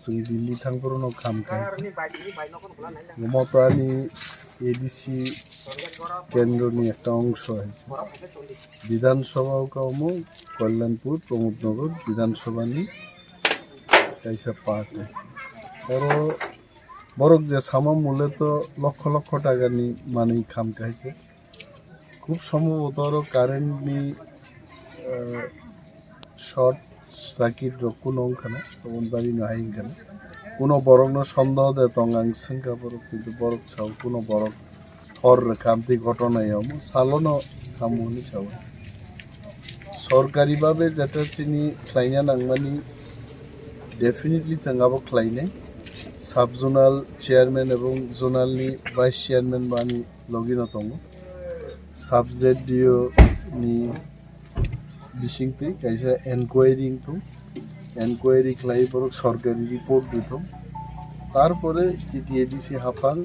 जों दिल्ली थांफोरावनो खामखाय मतानि एडिसि केंद्रनि একটা অংশ আছে বিধানসভাও কামো কল্যাণপুর প্রমোদনগর বিধানসভানি কাইসা পার্ট আছে বরক যে সামা মূলে তো লক্ষ লক্ষ টাকানি মানেই খামখাইছে খুব সম্ভবত আরো কারেন্টনি শর্ট সার্কিট কোনো অংখানে তখন বাড়ি না হাইখানে কোনো বরং সন্দেহ দেয় তঙ্গাং সংখ্যা বরক কিন্তু বরক ছাও কোনো বরক হর খামতি ঘটনায় আমো সালনো খামুনি ছাও সরকারিভাবে যেটা চিনি খ্লাইনা নাংমানি ডেফিনেটলি চাঙ্গাবো খ্লাইনে সাব জোনাল চেয়ারম্যান এবং জোনালনি ভাইস চেয়ারম্যান বানি লগিন দङ সাবজেক্টিও नि बिसिंपि कायसा एनक्वायरिंग तो एनक्वायरि खालाय बरक सरकारि रिपोर्ट दिथ तारपरे टीटीएडीसी हाफां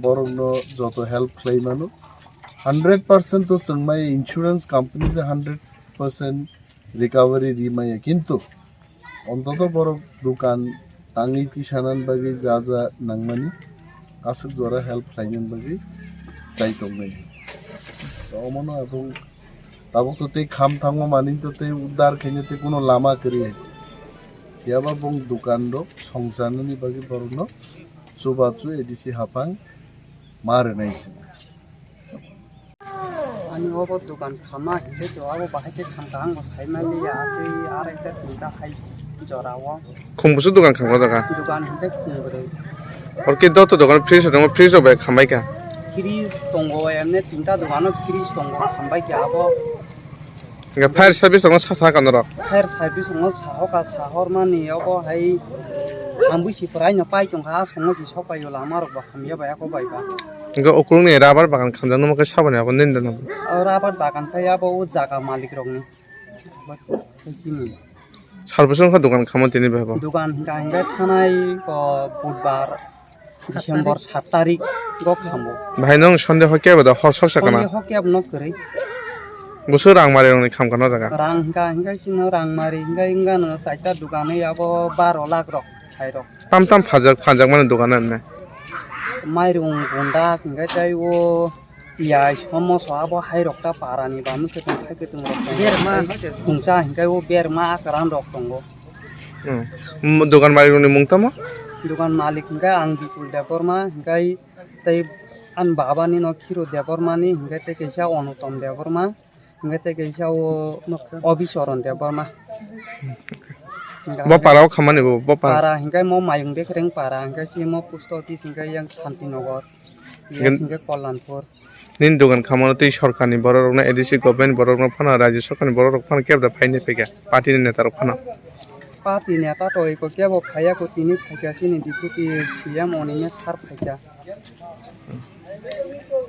बरकनो जत हेल्प खालायमानो 100% तो जोंमाय इंश्योरेंस कंपनी से 100% रिकवरी रिमाया किंतु अंतत बरक दुकान तांगीति सानान बागै जा जा नांगमानि आसुक जरा हेल्प खालायनो बागै जायतंनाय अमनो आबो ताबो तो ते खाम थांगो मानि तो ते उद्धार खेनेते कोनो लामा करी याबा बंग दुकान रो संसाननि बागै बरनो सुबाचु एडिसि हाफां मार नाय छ अनि अब दुकान खामा हिते तो अब बाहायते खामखां साइमालि आते आरेता चिंता खाइ जरावा खुमबुसु दुकान खांगो जागा दुकान हिते खुंगरे और के दो तो दुकान फ्रीज होबे खामबाय का फ्रीज दंगो एमने तीनटा दुकानो फ्रीज दंगो खामबाय के अब फायर सार्भिस दङ सासा कानर फायर सार्भिस दङ साहका साहर मानि अब हाय आंबुसि फरायनो पाइ दंहा संगसि सपायो लामार बा खामिया बायाको बायबा ग ओकुरनि राबार बागान खामजानो मके साबाने अब निन्दन राबार बागान खाय अब उ जागा मालिक रंनि बसिनि सार्भिसन का दुकान खामो तिनि बेहबो दुकान गांगा थानाय बुधबार डिसेम्बर 7 तारिख ग खामो भाइ नों सन्देह केबो द हरसक सकाना सन्देह केब न करे बुसु रांमारि रंनि खामखानो जागा रांगा सिनो रांमारि हिंगा न साइटा दुकानै अब 12 लाख रक खाइरो पामताम फाजक माने दुकान ने माइरं गुन्दा हिंगा जाय ओ पियाज समोसा अब हाइरकटा पारानि बामु के थाइके दङ बेरमा खुंसा हिंगा ओ बेरमा आकारान रक दंगो दुकान मालिकनि मुंतामा दुकान मालिक हिंगा आं बिपुल देबरमा हिंगा तै आन बाबानि न खिरो देबरमानि हिंगा तै कैसा अनुतम देबरमा हिंगा तै कैसा ओ अबिसरन देबरमा बपाराव खामानि पारा हिंगा म मायुं बेकेरें पारा हिंगा सि म पोस्ट अफिस हिंगा yang शान्तिनगर हिंगा कल्याणपुर निन दुकान खामानो तै सरकारनि बररना एडिसि गभर्नमेन्ट बररना फाना राज्य सरकारनि बररक फाना केबदा फाइने पेगा पार्टीनि नेतारक फाना पार्टी नेता तो एको केबो खाया को तिनि फाइका सिनि डिपुटी CEM अनिमेश सार फाइका